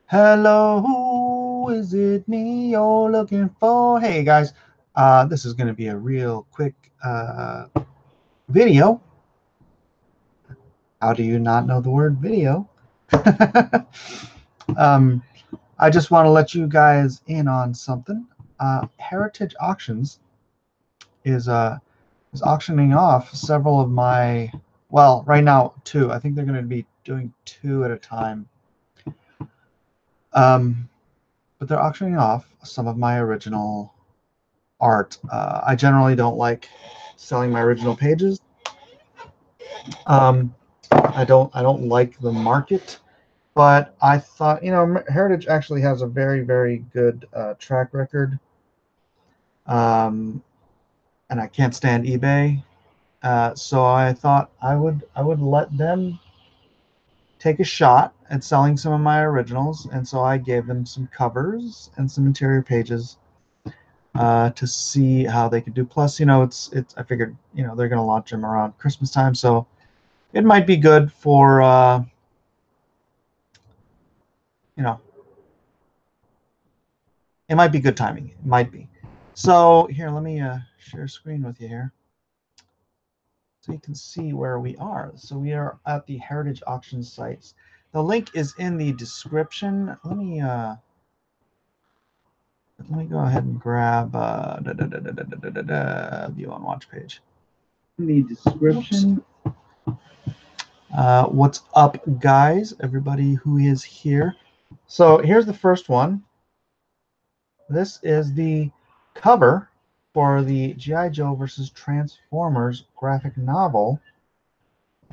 Hello, is it me you're looking for? Hey guys, this is going to be a real quick video. How do you not know the word video? um, I just want to let you guys in on something. Heritage Auctions is auctioning off several of my, well, right now two. I think they're going to be doing two at a time. But they're auctioning off some of my original art. I generally don't like selling my original pages. Um, I don't like the market, but I thought, Heritage actually has a very good track record, um, and I can't stand eBay. So I thought I would let them take a shot at selling some of my originals, and so I gave them some covers and some interior pages to see how they could do. Plus, it's. I figured, they're going to launch them around Christmas time, so it might be good for, you know, it might be good timing. It might be. So here, let me share screen with you here, so you can see where we are. So we are at the Heritage Auction sites. The link is in the description. Let me go ahead and grab view on watch page. In the description. What's up, guys? Everybody who is here. So here's the first one. This is the cover for the G.I. Joe versus Transformers graphic novel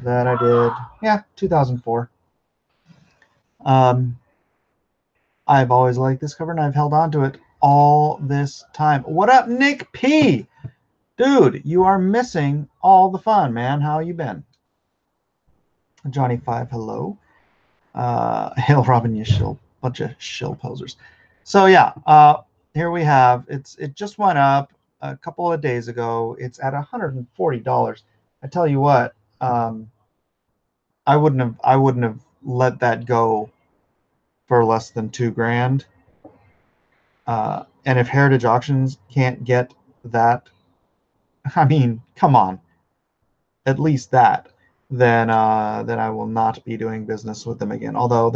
that I did, 2004. I've always liked this cover, and I've held on to it all this time. What up, Nick P? Dude, you are missing all the fun, man. How you been? Johnny 5, hello. Hail Robin, you shill. Bunch of shill posers. So yeah, here we have, it just went up a couple of days ago. It's at $140. I tell you what, I wouldn't have let that go for less than $2,000. And if Heritage Auctions can't get that, I mean, come on, at least that, then I will not be doing business with them again. Although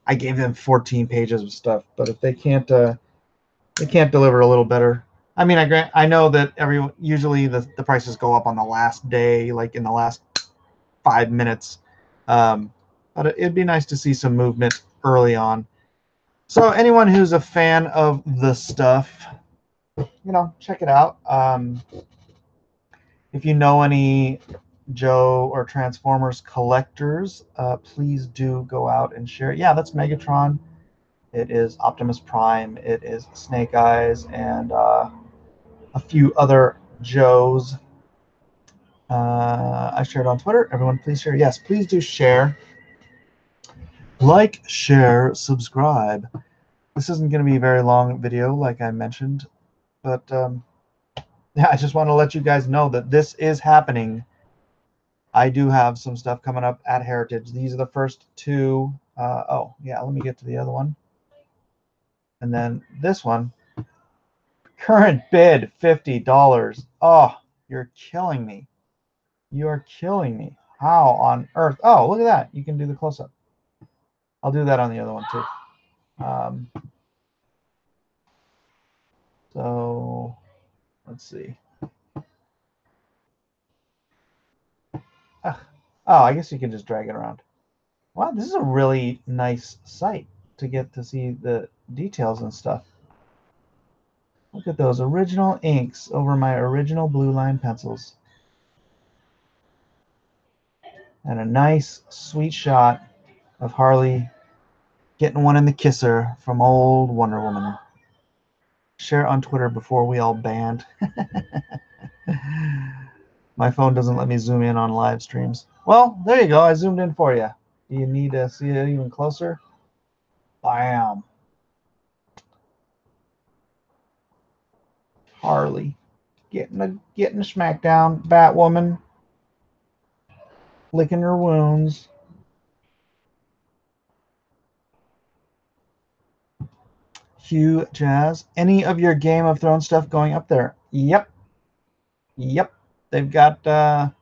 I gave them 14 pages of stuff, but if they can't deliver a little better. I mean, I know that usually the prices go up on the last day, like in the last 5 minutes. But it'd be nice to see some movement early on. So anyone who's a fan of the stuff, check it out. If you know any Joe or Transformers collectors, please do go out and share it. Yeah, that's Megatron. It is Optimus Prime. It is Snake Eyes, and a few other Joes. I shared on Twitter. Everyone, please share. Yes, please do share. Like, share, subscribe. This isn't going to be a very long video, like I mentioned, but yeah, I just want to let you guys know that this is happening. I do have some stuff coming up at Heritage. These are the first two. Oh, yeah, let me get to the other one. And then this one. Current bid, $50. Oh, you're killing me. You are killing me. How on earth? Oh, look at that. You can do the close-up. I'll do that on the other one, too. So, let's see. Oh, I guess you can just drag it around. Wow, this is a really nice site to get to see the details and stuff. Look at those original inks over my original blue line pencils. And a nice, sweet shot of Harley getting one in the kisser from old Wonder Woman. Share on Twitter before we all banned. My phone doesn't let me zoom in on live streams. Well, there you go. I zoomed in for you. Do you need to see it even closer? Bam. Harley getting a smackdown. Batwoman licking her wounds. Hugh Jazz. Any of your Game of Thrones stuff going up there? Yep. Yep. They've got a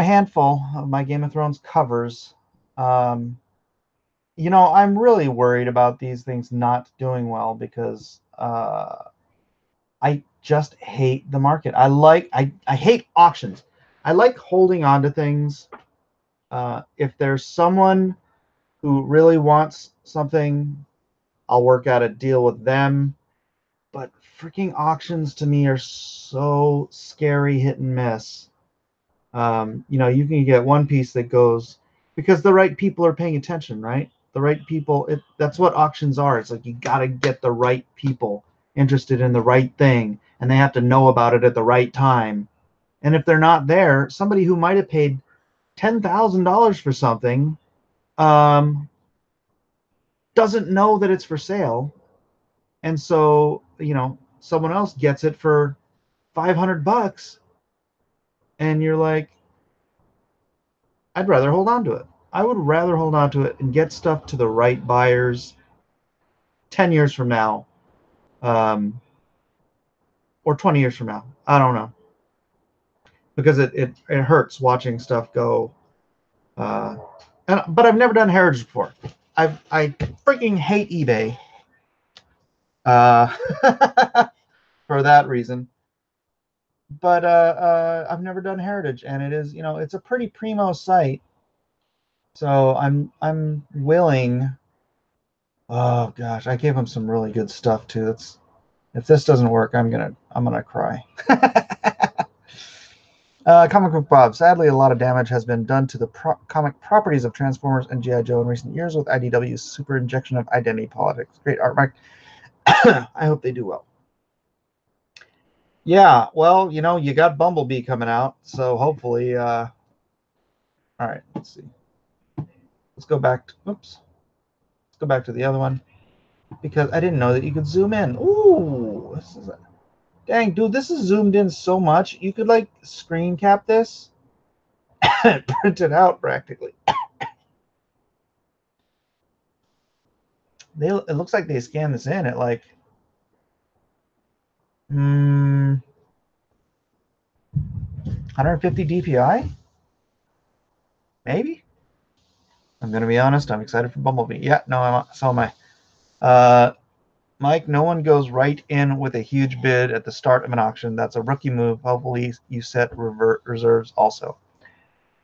handful of my Game of Thrones covers. You know, I'm really worried about these things not doing well because I just hate the market. I hate auctions. I like holding on to things. If there's someone who really wants something, I'll work out a deal with them. But freaking auctions to me are so scary, hit and miss. You know, you can get one piece that goes because the right people are paying attention, right? The right people, that's what auctions are. It's like you got to get the right people interested in the right thing, and they have to know about it at the right time. And if they're not there, somebody who might have paid $10,000 for something doesn't know that it's for sale, and so you know someone else gets it for $500, and you're like, I'd rather hold on to it. I would rather hold on to it and get stuff to the right buyers 10 years from now, or 20 years from now. I don't know. Because it hurts watching stuff go. But I've never done heritage before. I freaking hate eBay for that reason. But I've never done heritage, and it is, you know, it's a pretty primo site. So I'm willing. Oh gosh, I gave him some really good stuff too. That's if this doesn't work, I'm gonna cry. Comic Book Bob. Sadly, a lot of damage has been done to the comic properties of Transformers and G.I. Joe in recent years with IDW's super injection of identity politics. Great art, Mike. I hope they do well. Yeah, well, you know, you got Bumblebee coming out, so hopefully. All right, let's see. Let's go back to. Oops. Let's go back to the other one because I didn't know that you could zoom in. Ooh, this is dang, dude, this is zoomed in so much. You could like screen cap this and print it out practically. It looks like they scanned this in at like 150 DPI, maybe. I'm gonna be honest. I'm excited for Bumblebee. Yeah, no, so am I. Mike, no one goes right in with a huge bid at the start of an auction. That's a rookie move. Hopefully, you set reserves also.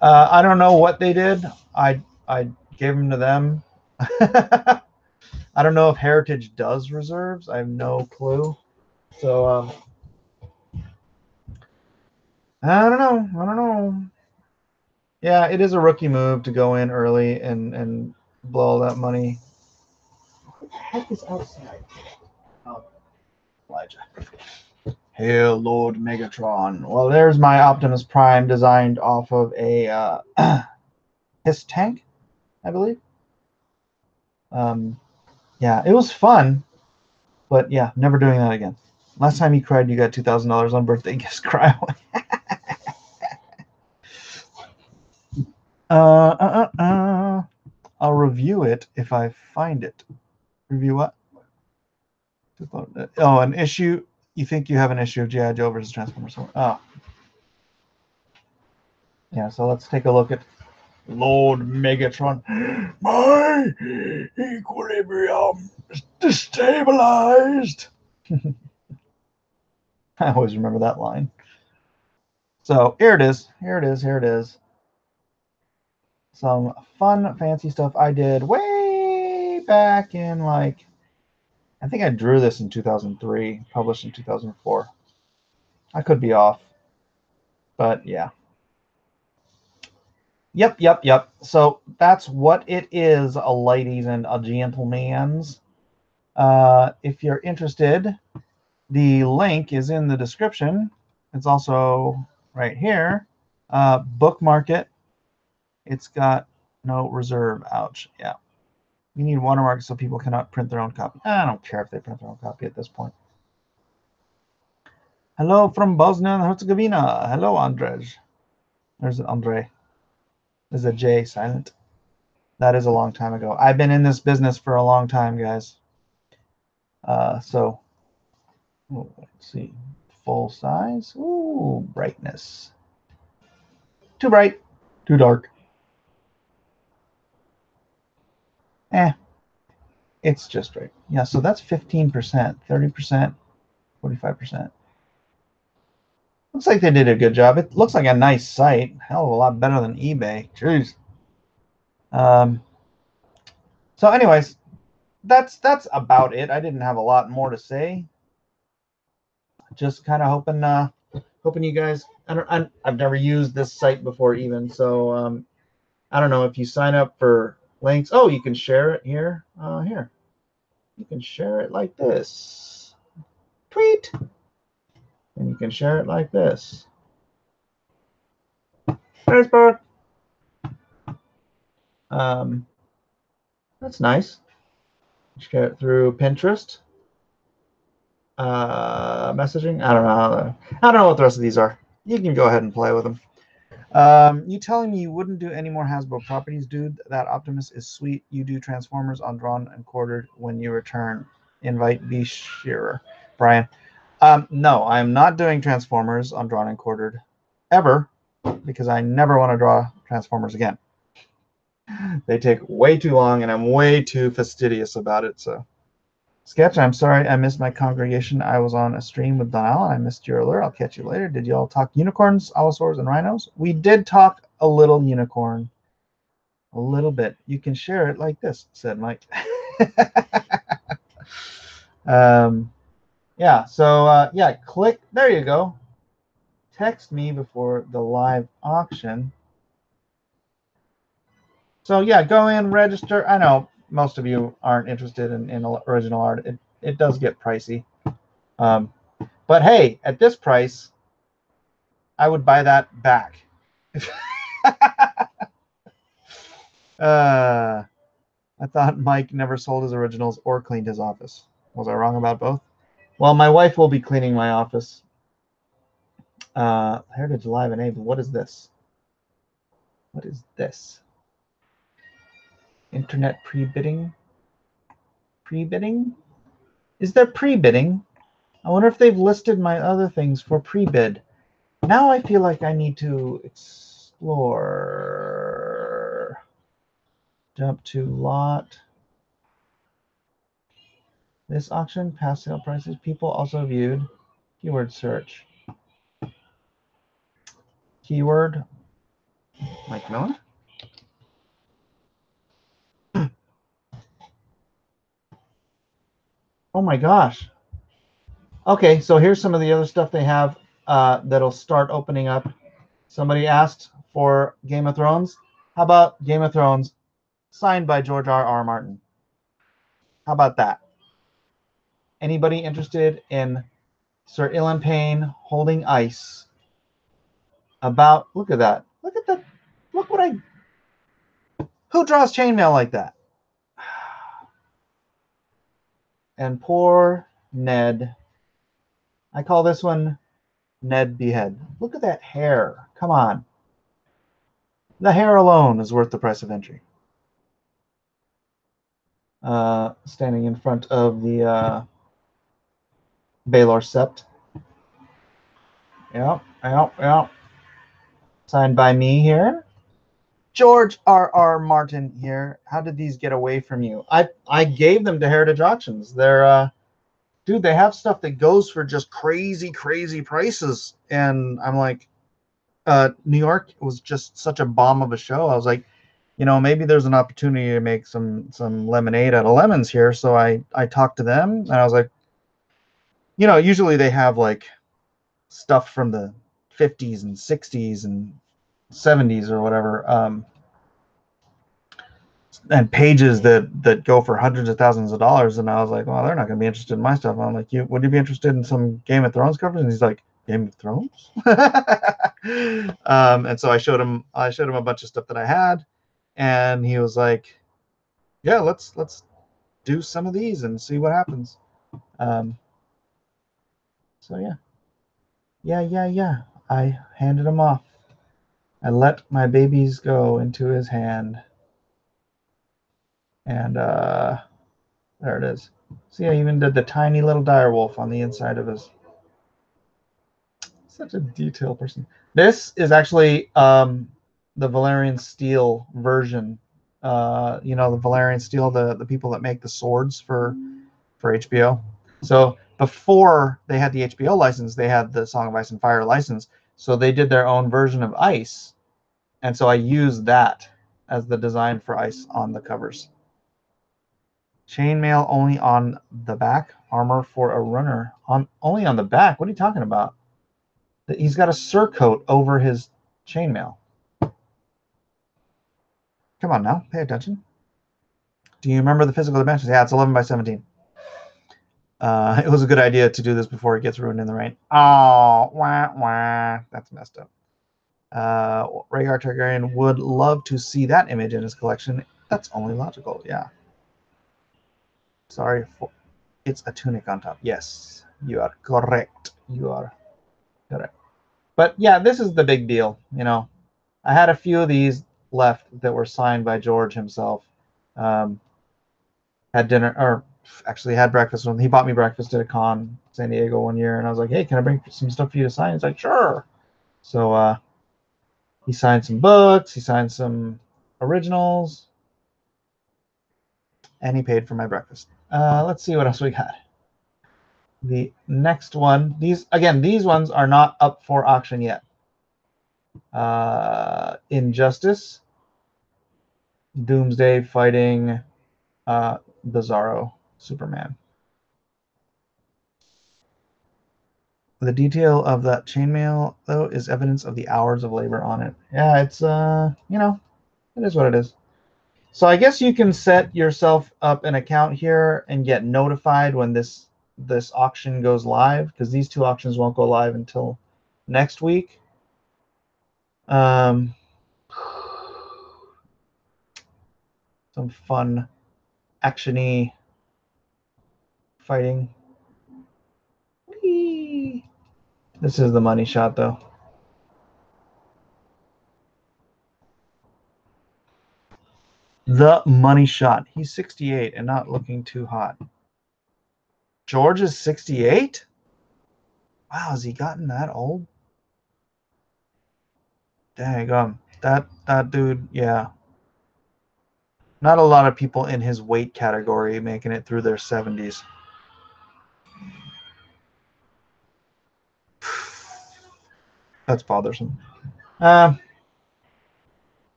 I don't know what they did. I gave them to them. I don't know if Heritage does reserves. I have no clue. So I don't know. Yeah, it is a rookie move to go in early and blow all that money. What the heck is outside? Oh, Elijah. Hail Lord Megatron. Well, there's my Optimus Prime designed off of a his tank, I believe. Yeah, it was fun, but yeah, never doing that again. Last time you cried, you got $2,000 on birthday gifts. Cry away. I'll review it if I find it. Review what? Oh, an issue. You think you have an issue of G.I. Joe versus Transformers? Oh. Yeah, so let's take a look at Lord Megatron. My equilibrium is destabilized. I always remember that line. So here it is. Here it is. Here it is. Some fun, fancy stuff I did way back in, like, I think I drew this in 2003, published in 2004. I could be off, but yeah. Yep. So that's what it is, ladies and gentlemans. If you're interested, the link is in the description. It's also right here. Bookmark it. It's got no reserve. Ouch. Yeah. You need watermarks so people cannot print their own copy. I don't care if they print their own copy at this point. Hello from Bosnia and Herzegovina. Hello, Andrej. There's an Andre. There's a J silent. That is a long time ago. I've been in this business for a long time, guys. So let's see, full size. Ooh, brightness. Too bright, too dark. It's just right. Yeah, so that's 15%, 30%, 45%. Looks like they did a good job. It looks like a nice site. Hell of a lot better than eBay. Jeez. So anyways, that's about it. I didn't have a lot more to say. Just kind of hoping you guys. I've never used this site before even, so I don't know if you sign up for links. Oh, you can share it here. Here, you can share it like this. Tweet, and you can share it like this. Facebook. That's nice. Share it through Pinterest. Messaging. I don't know what the rest of these are. You can go ahead and play with them. You telling me you wouldn't do any more Hasbro properties, dude? That Optimus is sweet. You do Transformers on drawn and quartered when you return. Invite B. Shearer. Brian. No, I'm not doing Transformers on drawn and quartered ever because I never want to draw Transformers again. They take way too long and I'm way too fastidious about it. So, Sketch, I'm sorry I missed my congregation. I was on a stream with Don Allen. I missed your alert. I'll catch you later. Did y'all talk unicorns, allosaurs, and rhinos? We did talk a little unicorn. A little bit. You can share it like this, said Mike. Yeah, so yeah, click. There you go. Text me before the live auction. So yeah, go in, register. I know most of you aren't interested in original art. It does get pricey. But hey, at this price, I would buy that back. I thought Mike never sold his originals or cleaned his office. Was I wrong about both? Well, my wife will be cleaning my office. Heritage Live enabled. What is this? What is this? Internet pre-bidding? Pre-bidding? Is there pre-bidding? I wonder if they've listed my other things for pre-bid. Now I feel like I need to explore. Jump to lot. This auction, past sale prices. People also viewed. Keyword search. Keyword. Mike Miller. Oh my gosh. Okay, so here's some of the other stuff they have that'll start opening up. Somebody asked for Game of Thrones. How about Game of Thrones signed by George R.R. Martin? How about that? Anybody interested in Sir Ilan Payne holding ice? About, look at that. Look at that. Look what I, who draws chainmail like that? And poor Ned. I call this one Ned Behead. Look at that hair. Come on. The hair alone is worth the price of entry. Standing in front of the Baylor Sept. Yep. Signed by me here. George R.R. Martin here. How did these get away from you? I gave them to Heritage Auctions. They're dude, they have stuff that goes for just crazy prices. And I'm like, New York was just such a bomb of a show. I was like, you know, maybe there's an opportunity to make some lemonade out of lemons here. So I talked to them and I was like, you know, usually they have like stuff from the 50s and 60s and 70s or whatever, and pages that go for hundreds of thousands of dollars. And I was like, well, they're not going to be interested in my stuff. I'm like, would you be interested in some Game of Thrones covers? And he's like, Game of Thrones? And so I showed him a bunch of stuff that I had, and he was like, yeah, let's do some of these and see what happens. So yeah, I handed him off. I let my babies go into his hand, and There it is. See, I even did the tiny little direwolf on the inside of his. Such a detailed person. This is actually the Valerian Steel version. You know, the Valerian Steel, the people that make the swords for HBO. So before they had the HBO license, they had the Song of Ice and Fire license. So they did their own version of Ice. And so I used that as the design for Ice on the covers. Chainmail only on the back. Armor for a runner. Only on the back? What are you talking about? He's got a surcoat over his chainmail. Come on now, pay attention. Do you remember the physical dimensions? Yeah, it's 11 by 17. It was a good idea to do this before it gets ruined in the rain. Oh, wah, wah. That's Messed up. Rhaegar Targaryen would love to see that image in his collection. That's only logical, yeah. Sorry, it's a tunic on top. Yes, you are correct. You are correct. But yeah, this is the big deal. You know, I had a few of these left that were signed by George himself. Had dinner, or actually had breakfast with him. He bought me breakfast at a con San Diego one year, and I was like, "Hey, can I bring some stuff for you to sign?" He's like, "Sure." So he signed some books, he signed some originals, and he paid for my breakfast. Let's see what else we got. The next one, these ones are not up for auction yet. Injustice, Doomsday fighting Bizarro Superman. The detail of that chainmail, though, is evidence of the hours of labor on it. Yeah, it's, you know, it is what it is. So I guess you can set yourself up an account here and get notified when this auction goes live, because these two auctions won't go live until next week. Some fun action-y fighting. Whee! This is the money shot, though. The money shot. He's 68 and not looking too hot. George is 68? Wow, has he gotten that old? Dang, that dude, yeah. Not a lot of people in his weight category making it through their 70s. That's bothersome.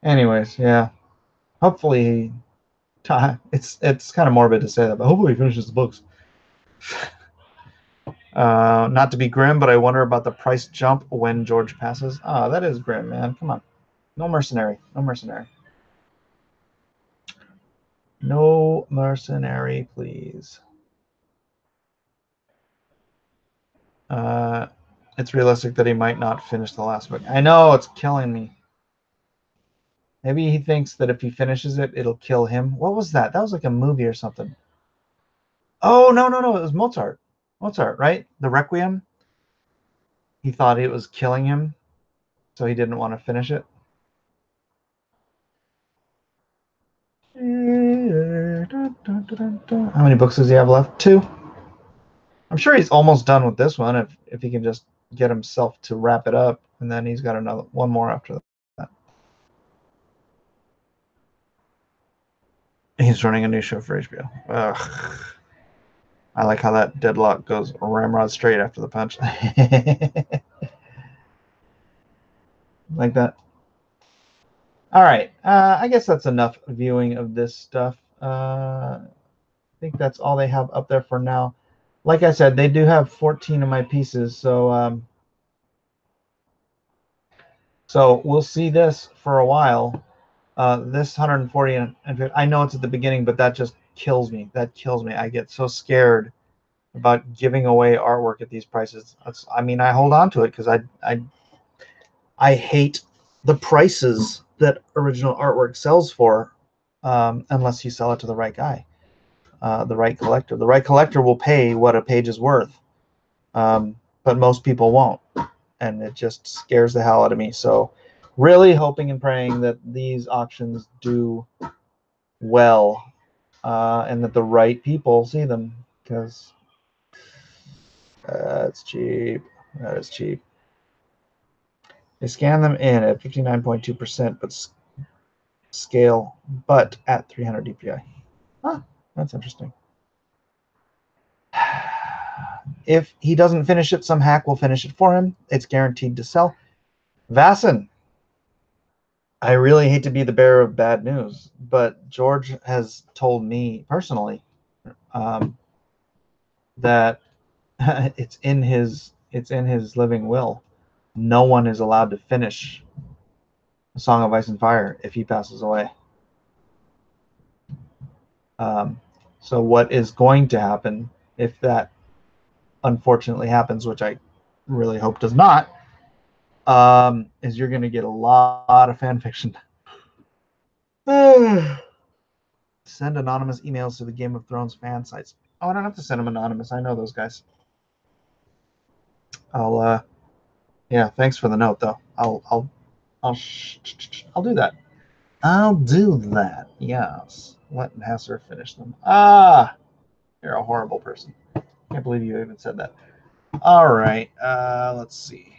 Anyways, yeah. Hopefully, it's kind of morbid to say that, but hopefully he finishes the books. Not to be grim, but I wonder about the price jump when George passes. Ah, that is grim, man. Come on. No mercenary. No mercenary. No mercenary, please. It's realistic that he might not finish the last book. I know, it's killing me. Maybe he thinks that if he finishes it, it'll kill him. What was that? That was like a movie or something. Oh, no. It was Mozart. Mozart, right? The Requiem. He thought it was killing him, so he didn't want to finish it. How many books does he have left? 2. I'm sure he's almost done with this one if he can just get himself to wrap it up, and then he's got one more after that. He's running a new show for HBO. Ugh. I like how that deadlock goes ramrod straight after the punch. Like that. All right. I guess that's enough viewing of this stuff. I think that's all they have up there for now. Like I said, they do have 14 of my pieces, so we'll see this for a while. This 140 and I know it's at the beginning, but that just kills me. That kills me. I get so scared about giving away artwork at these prices. I mean, I hold on to it because I hate the prices that original artwork sells for, unless you sell it to the right guy, the right collector. The right collector will pay what a page is worth, but most people won't, and it just scares the hell out of me. So really hoping and praying that these auctions do well. and that the right people see them, because it's cheap. That is cheap. They scan them in at 59.2%, but scale, but at 300 DPI. Huh, that's interesting. If he doesn't finish it, some hack will finish it for him. It's guaranteed to sell. Vasson, I really hate to be the bearer of bad news, but George has told me personally that it's in his living will. No one is allowed to finish A Song of Ice and Fire if he passes away. So what is going to happen if that unfortunately happens, which I really hope does not, is you're going to get a lot of fan fiction. Send anonymous emails to the Game of Thrones fan sites. Oh, I don't have to send them anonymous. I know those guys. Yeah, thanks for the note, though. I'll do that. I'll do that. Yes. Let Nasser finish them. Ah, you're a horrible person. Can't believe you even said that. All right. Let's see.